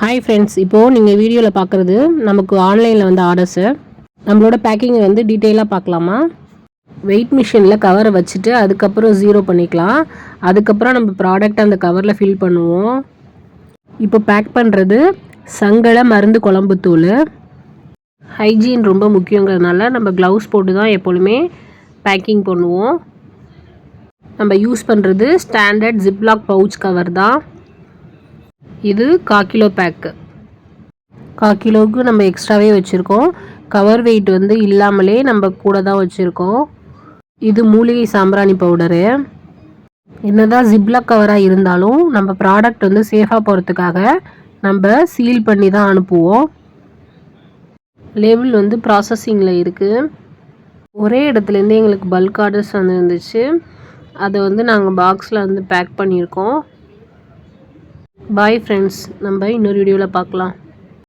Hi friends, இப்போது நீங்கள் வீடியோவில் பார்க்குறது நமக்கு ஆன்லைனில் வந்து ஆர்டர்ஸு. நம்மளோட பேக்கிங்கை வந்து டீட்டெயிலாக பார்க்கலாமா? வெயிட் மிஷினில் கவரை வச்சுட்டு அதுக்கப்புறம் ஜீரோ பண்ணிக்கலாம். அதுக்கப்புறம் நம்ம ப்ராடக்ட் அந்த கவரில் ஃபில் பண்ணுவோம். இப்போ பேக் பண்ணுறது சங்கட மருந்து குழம்புத்தூள். ஹைஜீன் ரொம்ப முக்கியங்கிறதுனால நம்ம க்ளவுஸ் போட்டு தான் எப்பொழுதுமே பேக்கிங் பண்ணுவோம். நம்ம யூஸ் பண்ணுறது ஸ்டாண்டர்ட் ஜிப்லாக் பவுச் கவர் தான். இது 1/4 கிலோ பேக்கு. 1/4 கிலோவுக்கு நம்ம எக்ஸ்ட்ராவே வச்சுருக்கோம். கவர் வெயிட் வந்து இல்லாமலே நம்ம கூட தான் வச்சுருக்கோம். இது மூலிகை சாம்பிராணி பவுடரு. என்னதான் ஜிப்லாக் கவராக இருந்தாலும் நம்ம ப்ராடக்ட் வந்து சேஃபாக போகிறதுக்காக நம்ம சீல் பண்ணி தான் அனுப்புவோம். லேபிள் வந்து ப்ராசஸிங்கில் இருக்குது. ஒரே இடத்துலேருந்து எங்களுக்கு பல்க் ஆர்டர்ஸ் வந்துருந்துச்சு. அதை வந்து நாங்கள் பாக்ஸில் வந்து பேக் பண்ணியிருக்கோம். பாய் ஃப்ரெண்ட்ஸ், நம்ம இன்னொரு வீடியோவில் பார்க்கலாம்.